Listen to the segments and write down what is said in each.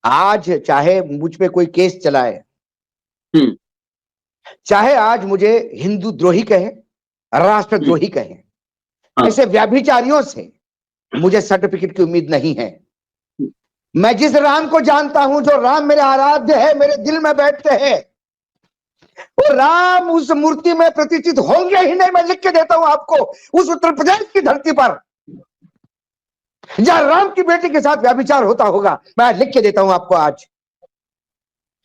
आज चाहे मुझ पे कोई केस चलाए, चाहे आज मुझे हिंदू द्रोही कहे, राष्ट्रद्रोही कहे, ऐसे व्याभिचारियों से मुझे सर्टिफिकेट की उम्मीद नहीं है। मैं जिस राम को जानता हूं, जो राम मेरे आराध्य है, मेरे दिल में बैठते हैं, वो राम उस मूर्ति में प्रतिष्ठित होंगे ही नहीं। मैं लिख के देता हूं आपको, उस उत्तर प्रदेश की धरती पर जहां राम की बेटी के साथ व्याभिचार होता होगा, मैं लिख के देता हूं आपको आज।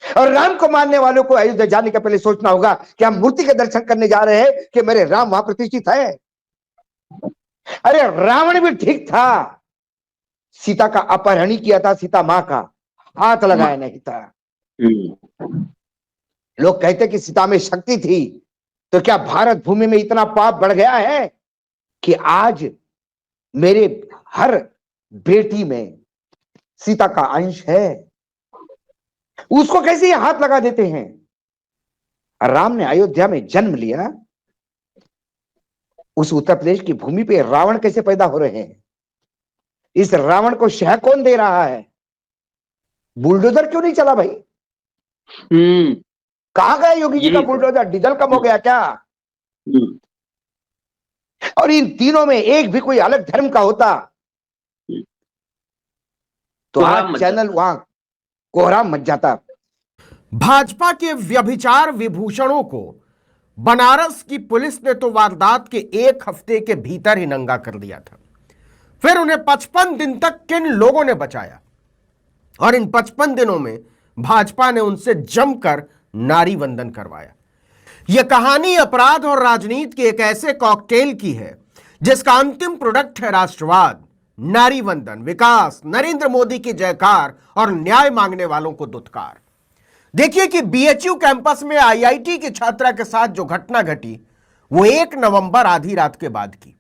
और राम को मानने वालों को अयोध्या जाने का पहले सोचना होगा कि हम मूर्ति के दर्शन करने जा रहे हैं कि मेरे राम वहां प्रतिष्ठित है। अरे रावण भी ठीक था, सीता का अपहरण ही किया था, सीता मां का हाथ लगाया नहीं था। लोग कहते कि सीता में शक्ति थी, तो क्या भारत भूमि में इतना पाप बढ़ गया है कि आज मेरे हर बेटी में सीता का अंश है? उसको कैसे ये हाथ लगा देते हैं? राम ने अयोध्या में जन्म लिया, उस उत्तर प्रदेश की भूमि पे रावण कैसे पैदा हो रहे हैं? इस रावण को शह कौन दे रहा है? बुलडोजर क्यों नहीं चला भाई? कहां गया योगी जी का बुलडोजर? डीजल कम हो गया क्या? और इन तीनों में एक भी कोई अलग धर्म का होता तो आज चैनल वहां कोहराम मच जाता। भाजपा के व्यभिचार विभूषणों को बनारस की पुलिस ने तो वारदात के एक हफ्ते के भीतर ही नंगा कर दिया था। फिर उन्हें 55 दिन तक किन लोगों ने बचाया, और इन 55 दिनों में भाजपा ने उनसे जमकर नारी वंदन करवाया। यह कहानी अपराध और राजनीति के एक ऐसे कॉकटेल की है जिसका अंतिम प्रोडक्ट है राष्ट्रवाद, नारी वंदन, विकास, नरेंद्र मोदी की जयकार और न्याय मांगने वालों को दुत्कार। देखिए कि बीएचयू कैंपस में आईआईटी की छात्रा के साथ जो घटना घटी वो 1 नवंबर आधी रात के बाद की।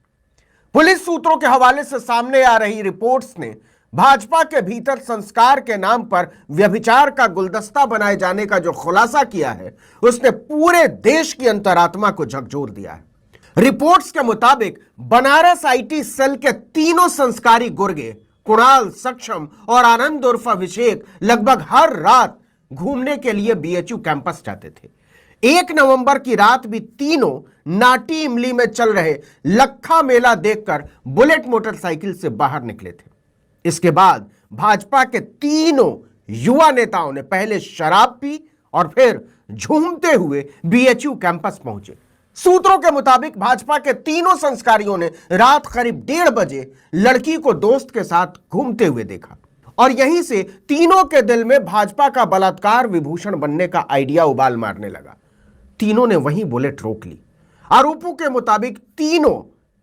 पुलिस सूत्रों के हवाले से सामने आ रही रिपोर्ट्स ने भाजपा के भीतर संस्कार के नाम पर व्यभिचार का गुलदस्ता बनाए जाने का जो खुलासा किया है, उसने पूरे देश की अंतरात्मा को झकझोर दिया है। रिपोर्ट्स के मुताबिक बनारस आईटी सेल के तीनों संस्कारी गुर्गे कुणाल, सक्षम और आनंद उर्फ अभिषेक लगभग हर रात घूमने के लिए बीएचयू कैंपस जाते थे। 1 नवंबर की रात भी तीनों नाटी इमली में चल रहे लखा मेला देखकर बुलेट मोटरसाइकिल से बाहर निकले थे। इसके बाद भाजपा के तीनों युवा नेताओं ने पहले शराब पी और फिर झूमते हुए बीएचयू कैंपस पहुंचे। सूत्रों के मुताबिक भाजपा के तीनों संस्कारियों ने रात करीब 1:30 बजे लड़की को दोस्त के साथ घूमते हुए देखा, और यहीं से तीनों के दिल में भाजपा का बलात्कार विभूषण बनने का आइडिया उबाल मारने लगा। तीनों ने वहीं बुलेट रोक ली। आरोपों के मुताबिक तीनों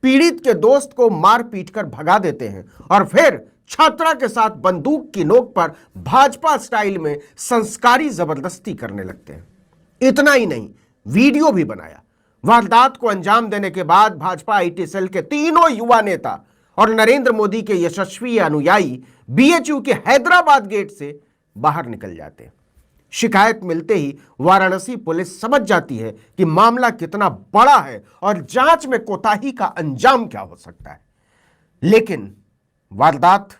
पीड़ित के दोस्त को मार पीट कर भगा देते हैं और फिर छात्रा के साथ बंदूक की नोक पर भाजपा स्टाइल में संस्कारी जबरदस्ती करने लगते हैं। इतना ही नहीं, वीडियो भी बनाया। वारदात को अंजाम देने के बाद भाजपा आईटी सेल के तीनों युवा नेता और नरेंद्र मोदी के यशस्वी अनुयायी बीएचयू के हैदराबाद गेट से बाहर निकल जाते हैं। शिकायत मिलते ही वाराणसी पुलिस समझ जाती है कि मामला कितना बड़ा है और जांच में कोताही का अंजाम क्या हो सकता है। लेकिन वारदात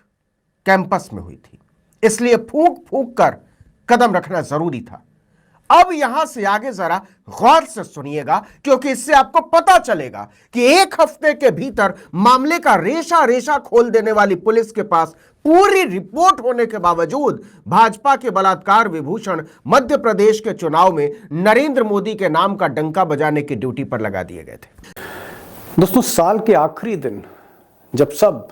कैंपस में हुई थी, इसलिए फूंक फूंक कर कदम रखना जरूरी था। अब यहां से आगे जरा गौर से सुनिएगा, क्योंकि इससे आपको पता चलेगा कि 1 हफ्ते के भीतर मामले का रेशा रेशा खोल देने वाली पुलिस के पास पूरी रिपोर्ट होने के बावजूद भाजपा के बलात्कार विभूषण मध्य प्रदेश के चुनाव में नरेंद्र मोदी के नाम का डंका बजाने की ड्यूटी पर लगा दिए गए थे। दोस्तों, साल के आखिरी दिन जब सब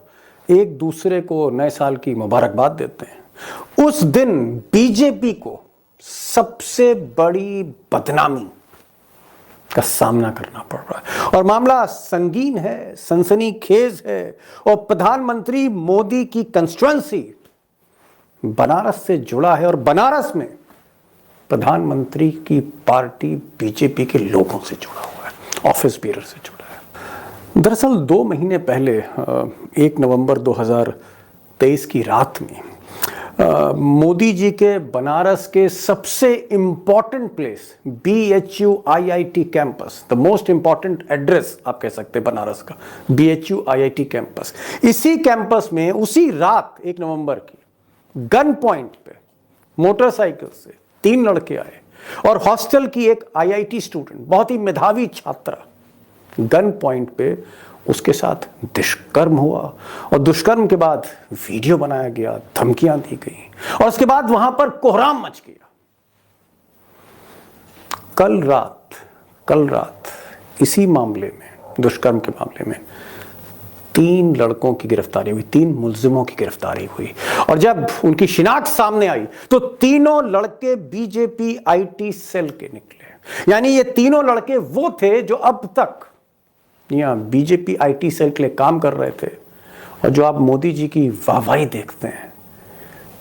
एक दूसरे को नए साल की मुबारकबाद देते हैं, उस दिन बीजेपी को सबसे बड़ी बदनामी का सामना करना पड़ रहा है और मामला संगीन है, सनसनीखेज है। और प्रधानमंत्री मोदी की कंस्टिट्यूएंसी बनारस से जुड़ा है और बनारस में प्रधानमंत्री की पार्टी बीजेपी के लोगों से जुड़ा हुआ है, ऑफिस बेरर से जुड़ा है। दरअसल 2 महीने पहले 1 नवंबर 2023 की रात में मोदी जी के बनारस के सबसे important place BHU IIT campus, the most important address आप कह सकते हैं बनारस का, बीएचयू आईआईटी कैंपस। इसी कैंपस में उसी रात 1 नवंबर की गन पॉइंट पे मोटरसाइकिल से 3 लड़के आए और हॉस्टल की एक आईआईटी स्टूडेंट, बहुत ही मेधावी छात्रा, गन पॉइंट पे उसके साथ दुष्कर्म हुआ और दुष्कर्म के बाद वीडियो बनाया गया, धमकियां दी गई और उसके बाद वहां पर कोहराम मच गया। कल रात इसी मामले में, दुष्कर्म के मामले में 3 लड़कों की गिरफ्तारी हुई, 3 मुलजिमों की गिरफ्तारी हुई और जब उनकी शिनाख्त सामने आई तो तीनों लड़के बीजेपी आईटी सेल के निकले। यानी ये तीनों लड़के वो थे जो अब तक यहाँ बीजेपी आईटी सेल के लिए काम कर रहे थे और जो आप मोदी जी की वाहवाही देखते हैं,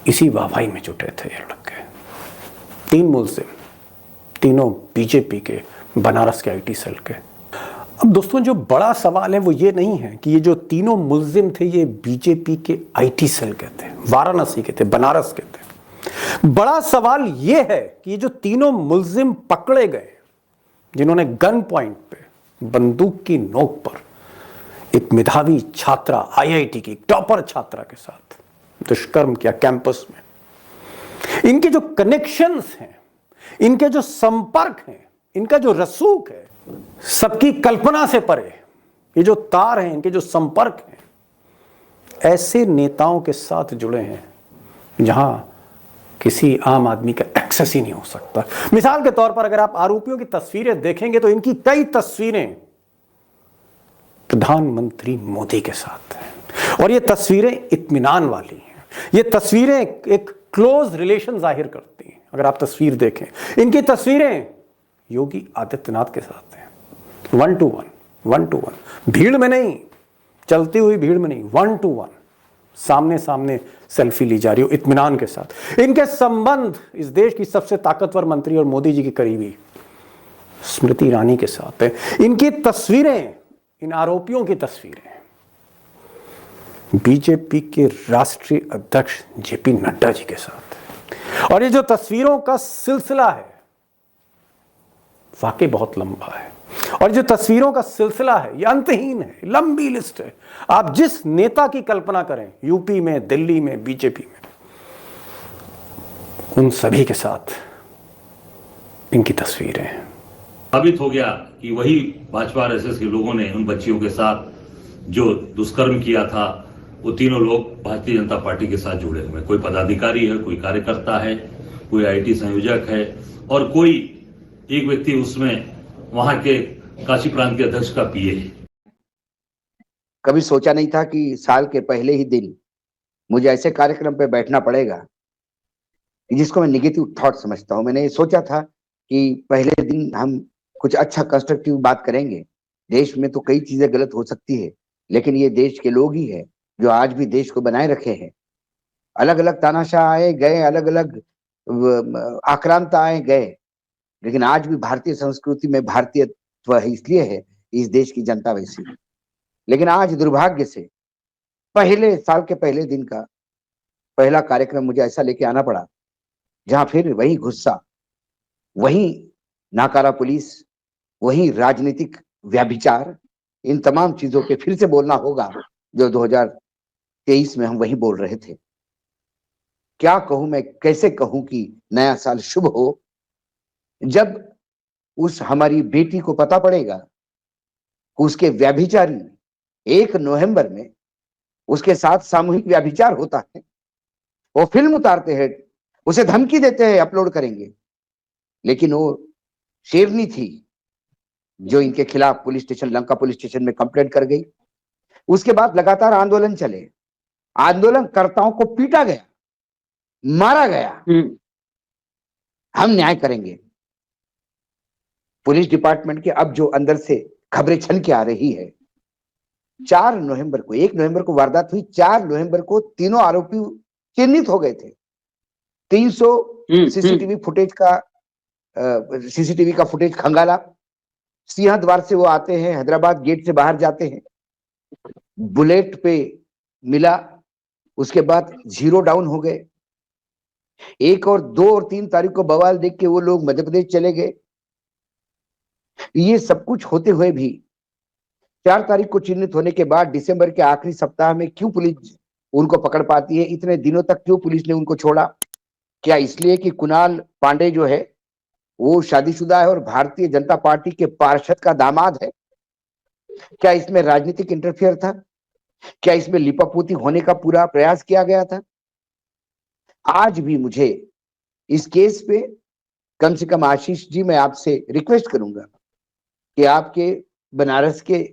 इसी वाहवाही में जुटे थे ये लड़के। 3 मुलजिम, तीनों बीजेपी के, बनारस के आईटी सेल के। अब दोस्तों, जो बड़ा सवाल है वो ये नहीं है कि ये जो तीनों मुलजिम थे ये बीजेपी के आईटी सेल के थे, वाराणसी के थे, बनारस के थे। बड़ा सवाल ये है कि ये जो तीनों मुलजिम पकड़े गए, जिन्होंने गन पॉइंट पे बंदूक की नोक पर एक मेधावी छात्रा, आईआईटी की टॉपर छात्रा के साथ दुष्कर्म किया कैंपस में, इनके जो कनेक्शंस हैं, इनके जो संपर्क हैं, इनका जो रसूख है, सबकी कल्पना से परे। ये जो तार हैं, इनके जो संपर्क हैं, ऐसे नेताओं के साथ जुड़े हैं जहां किसी आम आदमी का एक्सेस ही नहीं हो सकता। मिसाल के तौर पर अगर आप आरोपियों की तस्वीरें देखेंगे तो इनकी कई तस्वीरें प्रधानमंत्री मोदी के साथ हैं और ये तस्वीरें इत्मीनान वाली हैं। ये तस्वीरें एक क्लोज रिलेशन जाहिर करती हैं। अगर आप तस्वीर देखें, इनकी तस्वीरें योगी आदित्यनाथ के साथ हैं, 1 to 1, भीड़ में नहीं, चलती हुई भीड़ में नहीं, 1 to 1 सामने सामने सेल्फी ली जा रही हो इत्मीनान के साथ। इनके संबंध इस देश की सबसे ताकतवर मंत्री और मोदी जी की करीबी स्मृति ईरानी के साथ है। इनकी तस्वीरें, इन आरोपियों की तस्वीरें बीजेपी के राष्ट्रीय अध्यक्ष जेपी नड्डा जी के साथ है। और ये जो तस्वीरों का सिलसिला है वाकई बहुत लंबा है और जो तस्वीरों का सिलसिला है ये अंतहीन है, लंबी लिस्ट है। आप जिस नेता की कल्पना करें, यूपी में, दिल्ली में, बीजेपी में, उन सभी के साथ इनकी तस्वीरें हैं। साबित हो गया कि वही भाजपा आरएसएस के लोगों ने उन बच्चियों के साथ जो दुष्कर्म किया था, वो तीनों लोग भारतीय जनता पार्टी के साथ जुड़े हुए। कोई पदाधिकारी है, कोई कार्यकर्ता है, कोई आईटी संयोजक है और कोई एक व्यक्ति उसमें वहां के काशी प्रांत के अध्यक्ष का पीए है। कभी सोचा नहीं था कि साल के पहले ही दिन मुझे ऐसे कार्यक्रम पे बैठना पड़ेगा जिसको मैं निगेटिव थॉट समझता हूं। मैंने सोचा था कि पहले दिन हम कुछ अच्छा कंस्ट्रक्टिव बात करेंगे। देश में तो कई चीजें गलत हो सकती है, लेकिन ये देश के लोग ही है जो आज भी देश को बनाए रखे हैं। अलग अलग तानाशाह आए गए, अलग अलग आक्रांता आए गए, लेकिन आज भी भारतीय संस्कृति में भारतीयत्व इसलिए है इस देश की जनता वैसी। लेकिन आज दुर्भाग्य से पहले साल के पहले दिन का पहला कार्यक्रम मुझे ऐसा लेके आना पड़ा जहां फिर वही गुस्सा, वही नाकारा पुलिस, वही राजनीतिक व्यभिचार, इन तमाम चीजों पे फिर से बोलना होगा जो 2023 में हम वही बोल रहे थे। क्या कहूं मैं, कैसे कहूं कि नया साल शुभ हो जब उस हमारी बेटी को पता पड़ेगा कि उसके व्यभिचारी 1 नवंबर में उसके साथ सामूहिक व्यभिचार होता है। वो फिल्म उतारते हैं, उसे धमकी देते हैं अपलोड करेंगे, लेकिन वो शेरनी थी जो इनके खिलाफ police station, Lanka police station में कंप्लेंट कर गई। उसके बाद लगातार आंदोलन चले, आंदोलनकर्ताओं को पीटा गया, मारा गया। हम न्याय करेंगे। पुलिस डिपार्टमेंट के अब जो अंदर से खबरें छन के आ रही है, 4 नवंबर को, 1 नवंबर को वारदात हुई, 4 नवंबर को तीनों आरोपी चिन्हित हो गए थे। 300 सीसीटीवी का फुटेज खंगाला। सिंहद्वार से वो आते हैं, हैदराबाद गेट से बाहर जाते हैं, बुलेट पे मिला, उसके बाद 0 डाउन हो गए। 1 और 2 और 3 तारीख को बवाल देख के वो लोग मध्य प्रदेश चले गए। ये सब कुछ होते हुए भी 4 तारीख को चिन्हित होने के बाद दिसंबर के आखिरी सप्ताह में क्यों पुलिस उनको पकड़ पाती है? इतने दिनों तक क्यों पुलिस ने उनको छोड़ा? क्या इसलिए कि कुणाल पांडे जो है वो शादीशुदा है और भारतीय जनता पार्टी के पार्षद का दामाद है? क्या इसमें राजनीतिक इंटरफेयर था? क्या इसमें लिपापोती होने का पूरा प्रयास किया गया था? आज भी मुझे इस केस पे कम से कम आशीष जी, मैं आपसे रिक्वेस्ट करूंगा कि आपके बनारस के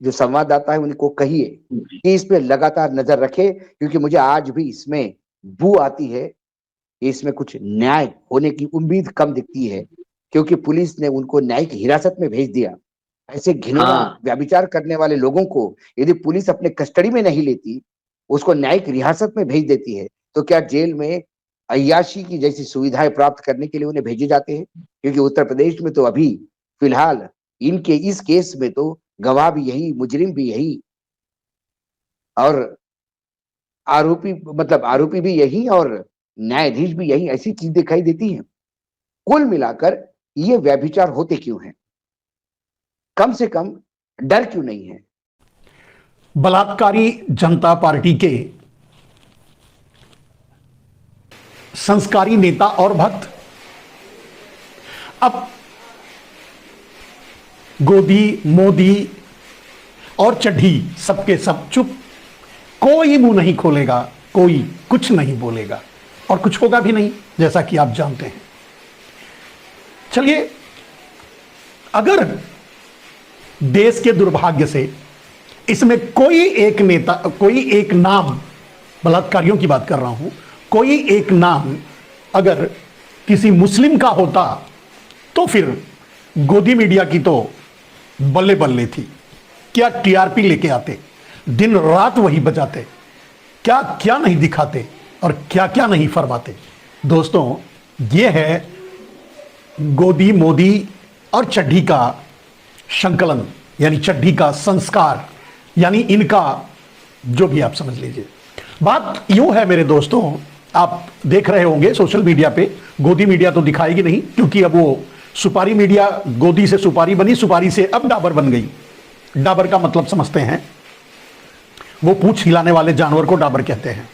जो संवाददाता है उनको कहिए कि इस पे लगातार नजर रखे, क्योंकि मुझे आज भी इसमें बू आती है कि इसमें कुछ न्याय होने की उम्मीद कम दिखती है, क्योंकि पुलिस ने उनको न्यायिक हिरासत में भेज दिया। ऐसे घिनौना व्यभिचार करने वाले लोगों को यदि पुलिस अपने कस्टडी में नहीं लेती, उसको न्यायिक हिरासत में भेज देती है, तो क्या जेल में अय्याशी की जैसी सुविधाएं प्राप्त करने के लिए उन्हें भेजे जाते हैं? क्योंकि उत्तर प्रदेश में तो अभी फिलहाल इनके इस केस में तो गवाह भी यही, मुजरिम भी यही और आरोपी भी यही और न्यायाधीश भी यही, ऐसी चीज दिखाई देती है। कुल मिलाकर ये व्यभिचार होते क्यों हैं? कम से कम डर क्यों नहीं है? बलात्कारी जनता पार्टी के संस्कारी नेता और भक्त अब गोदी, मोदी और चड्ढी सबके सब चुप, कोई मुंह नहीं खोलेगा, कोई कुछ नहीं बोलेगा और कुछ होगा भी नहीं, जैसा कि आप जानते हैं। चलिए, अगर देश के दुर्भाग्य से इसमें कोई एक नेता, कोई एक नाम, बलात्कारियों की बात कर रहा हूं, कोई एक नाम अगर किसी मुस्लिम का होता तो फिर गोदी मीडिया की तो बल्ले बल्ले थी। क्या टीआरपी लेके आते, दिन रात वही बजाते, क्या क्या नहीं दिखाते और क्या क्या नहीं फरमाते। दोस्तों, ये है गोदी, मोदी और चड्ढी का संकलन, यानी चड्ढी का संस्कार, यानी इनका जो भी आप समझ लीजिए। बात यूं है मेरे दोस्तों, आप देख रहे होंगे सोशल मीडिया पे, गोदी मीडिया तो दिखाएगी नहीं क्योंकि अब वो सुपारी मीडिया, गोदी से सुपारी बनी, सुपारी से अब डाबर बन गई। डाबर का मतलब समझते हैं, वो पूंछ हिलाने वाले जानवर को डाबर कहते हैं।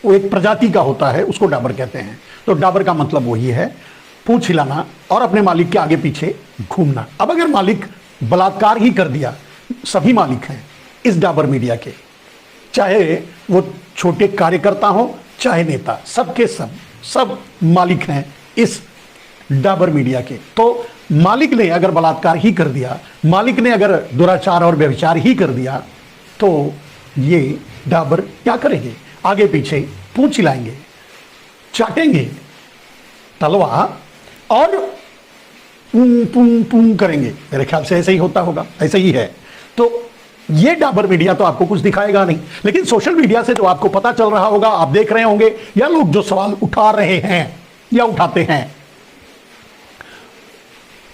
वो एक प्रजाति का होता है, उसको डाबर कहते हैं। तो डाबर का मतलब वही है, पूंछ हिलाना और अपने मालिक के आगे पीछे घूमना। अब अगर मालिक बलात्कार ही कर दिया, सभी मालिक हैं इस डाबर मीडिया के, चाहे वो छोटे कार्यकर्ता हो चाहे नेता, सबके सब मालिक हैं इस डाबर मीडिया के। तो मालिक ने अगर बलात्कार ही कर दिया, मालिक ने अगर दुराचार और व्यभिचार ही कर दिया, तो ये डाबर क्या करेंगे? आगे पीछे पूंछ हिलाएंगे, चाटेंगे तलवा और पुंग पुंग पुंग करेंगे। मेरे ख्याल से ऐसे ही होता होगा, ऐसे ही है। तो ये डाबर मीडिया तो आपको कुछ दिखाएगा नहीं, लेकिन सोशल मीडिया से जो आपको पता चल रहा होगा, आप देख रहे होंगे, या लोग जो सवाल उठा रहे हैं या उठाते हैं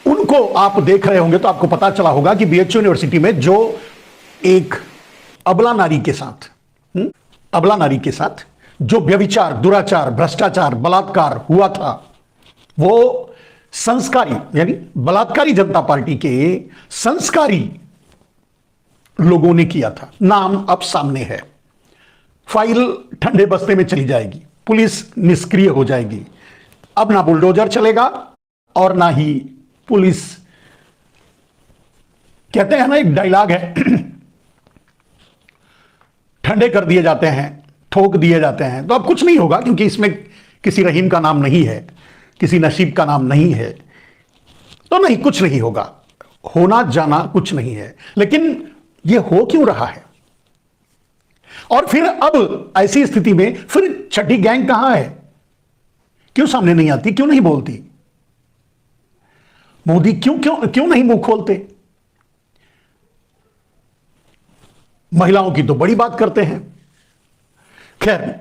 उनको आप देख रहे होंगे, तो आपको पता चला होगा कि बीएचयू यूनिवर्सिटी में जो एक अबला नारी के साथ जो व्यभिचार, दुराचार, भ्रष्टाचार, बलात्कार हुआ था, वो संस्कारी, यानी बलात्कारी जनता पार्टी के संस्कारी लोगों ने किया था। नाम अब सामने है, फाइल ठंडे बस्ते में चली जाएगी, पुलिस निष्क्रिय हो जाएगी। अब ना बुलडोजर चलेगा और ना ही पुलिस, कहते हैं ना, एक डायलॉग है, ठंडे कर दिए जाते हैं, ठोक दिए जाते हैं। तो अब कुछ नहीं होगा, क्योंकि इसमें किसी रहीम का नाम नहीं है, किसी नसीब का नाम नहीं है, तो नहीं, कुछ नहीं होगा, होना जाना कुछ नहीं है। लेकिन यह हो क्यों रहा है? और फिर अब ऐसी स्थिति में फिर छठी गैंग कहां है? क्यों सामने नहीं आती? क्यों नहीं बोलती? मोदी क्यों नहीं मुंह खोलते? महिलाओं की तो बड़ी बात करते हैं। खैर,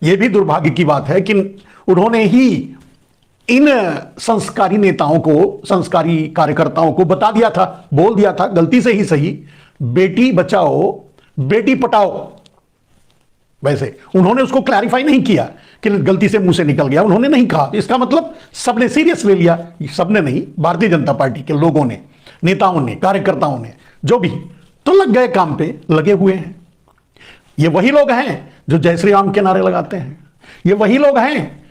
यह भी दुर्भाग्य की बात है कि उन्होंने ही इन संस्कारी नेताओं को, संस्कारी कार्यकर्ताओं को बता दिया था, बोल दिया था, गलती से ही सही, बेटी बचाओ बेटी पटाओ। वैसे उन्होंने उसको क्लैरिफाई नहीं किया कि गलती से मुंह से निकल गया, उन्होंने नहीं कहा। इसका मतलब सबने सीरियस ले लिया, सबने नहीं, भारतीय जनता पार्टी के लोगों ने, नेताओं ने, कार्यकर्ताओं ने, जो भी, तो लग गए काम पे, लगे हुए हैं। ये वही लोग हैं जो जय श्री राम के नारे लगाते हैं, ये वही लोग हैं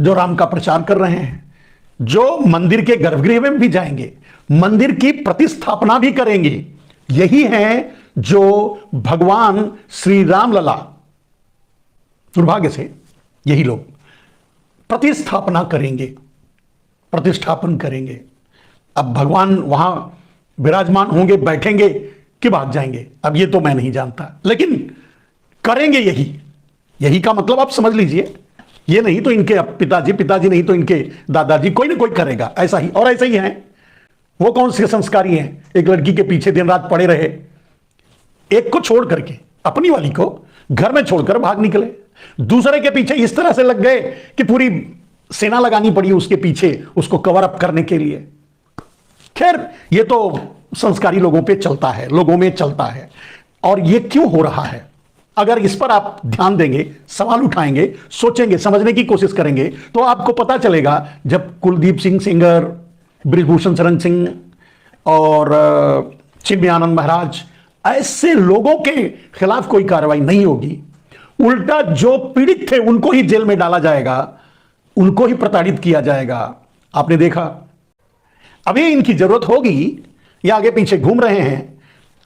जो राम का प्रचार कर रहे हैं, जो मंदिर के गर्भगृह में भी जाएंगे, मंदिर की प्रतिस्थापना भी करेंगे, यही है जो भगवान श्री राम लला, दुर्भाग्य से यही लोग प्रतिस्थापना करेंगे, प्रतिष्ठापन करेंगे। अब भगवान वहां विराजमान होंगे, बैठेंगे कि भाग जाएंगे, अब ये तो मैं नहीं जानता, लेकिन करेंगे यही का मतलब आप समझ लीजिए। ये नहीं तो इनके पिताजी नहीं तो इनके दादाजी, कोई ना कोई करेगा ऐसा ही। और ऐसे ही है, वो कौन से संस्कारी हैं, एक लड़की के पीछे दिन रात पड़े रहे, एक को छोड़ करके, अपनी वाली को घर में छोड़कर भाग निकले, दूसरे के पीछे इस तरह से लग गए कि पूरी सेना लगानी पड़ी उसके पीछे, उसको कवर अप करने के लिए। खैर, ये तो संस्कारी लोगों पे चलता है, लोगों में चलता है। और ये क्यों हो रहा है, अगर इस पर आप ध्यान देंगे, सवाल उठाएंगे, सोचेंगे, समझने की कोशिश करेंगे, तो आपको पता चलेगा। जब कुलदीप सिंह सेंगर, बृजभूषण शरण सिंह और चिन्मयानंद महाराज, ऐसे लोगों के खिलाफ कोई कार्रवाई नहीं होगी, उल्टा जो पीड़ित थे उनको ही जेल में डाला जाएगा, उनको ही प्रताड़ित किया जाएगा। आपने देखा, अभी इनकी जरूरत होगी, ये आगे पीछे घूम रहे हैं,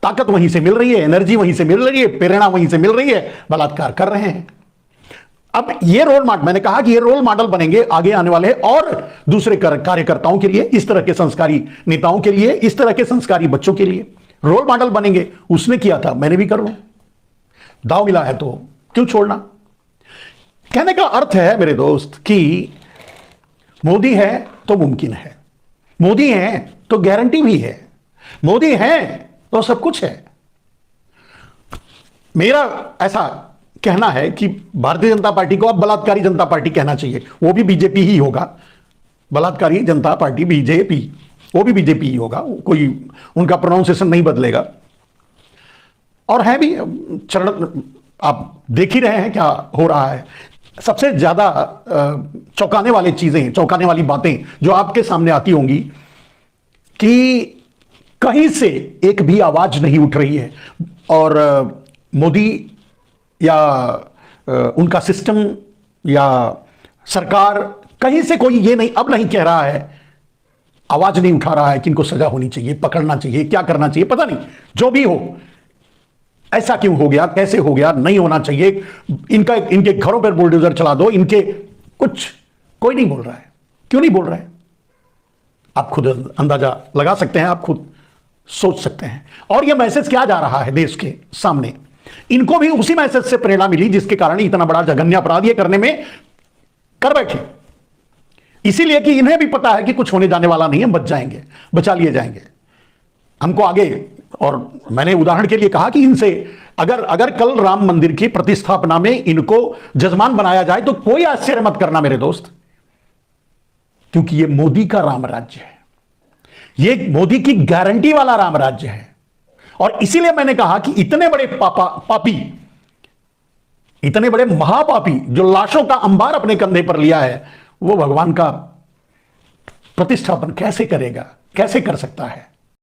ताकत वहीं से मिल रही है, एनर्जी वहीं से मिल रही है, प्रेरणा वहीं से मिल रही है, बलात्कार कर रहे हैं। अब ये रोल मॉडल, मैंने कहा कि ये रोल मॉडल बनेंगे आगे आने वाले और दूसरे कार्यकर्ताओं के लिए, इस तरह के संस्कारी नेताओं के लिए, इस तरह के संस्कारी बच्चों के लिए रोल मॉडल बनेंगे। उसने किया था, मैंने भी कर लूं, दाव मिला है तो क्यों छोड़ना। कहने का अर्थ है मेरे दोस्त कि मोदी है तो मुमकिन है, मोदी है तो गारंटी भी है, मोदी है तो सब कुछ है। मेरा ऐसा कहना है कि भारतीय जनता पार्टी को अब बलात्कारी जनता पार्टी कहना चाहिए, वो भी बीजेपी ही होगा। बलात्कारी जनता पार्टी बीजेपी, वो भी बीजेपी ही होगा, कोई उनका प्रोनाउंसिएशन नहीं बदलेगा। और है भी चरण, आप देख ही रहे हैं क्या हो रहा है। सबसे ज्यादा चौंकाने वाली चीजें, चौंकाने वाली बातें जो आपके सामने आती होंगी कि कहीं से एक भी आवाज नहीं उठ रही है, और मोदी या उनका सिस्टम या सरकार कहीं से कोई ये नहीं, अब नहीं कह रहा है, आवाज नहीं उठा रहा है कि इनको सजा होनी चाहिए, पकड़ना चाहिए, क्या करना चाहिए, पता नहीं, जो भी हो, ऐसा क्यों हो गया, कैसे हो गया, नहीं होना चाहिए, इनके घरों पर बुलडोजर चला दो, इनके कुछ, कोई नहीं बोल रहा है। क्यों नहीं बोल रहा है, आप खुद अंदाजा लगा सकते हैं, आप खुद सोच सकते हैं। और यह मैसेज क्या जा रहा है देश के सामने, इनको भी उसी मैसेज से प्रेरणा मिली जिसके कारण इतना बड़ा जघन्य अपराध ये करने में कर बैठे, इसीलिए कि इन्हें भी पता है कि कुछ होने जाने वाला नहीं है, बच जाएंगे, बचा लिए जाएंगे हमको आगे। और मैंने उदाहरण के लिए कहा कि इनसे अगर कल राम मंदिर की प्रतिस्थापना में इनको जजमान बनाया जाए तो कोई आश्चर्य मत करना मेरे दोस्त, क्योंकि ये मोदी का राम राज्य है, ये मोदी की गारंटी वाला राम राज्य है। और इसीलिए मैंने कहा कि इतने बड़े पापी, इतने बड़े महापापी जो लाशों का अंबार अपने कंधे पर लिया है, वो भगवान का प्रतिष्ठापन कैसे करेगा, कैसे कर सकता है।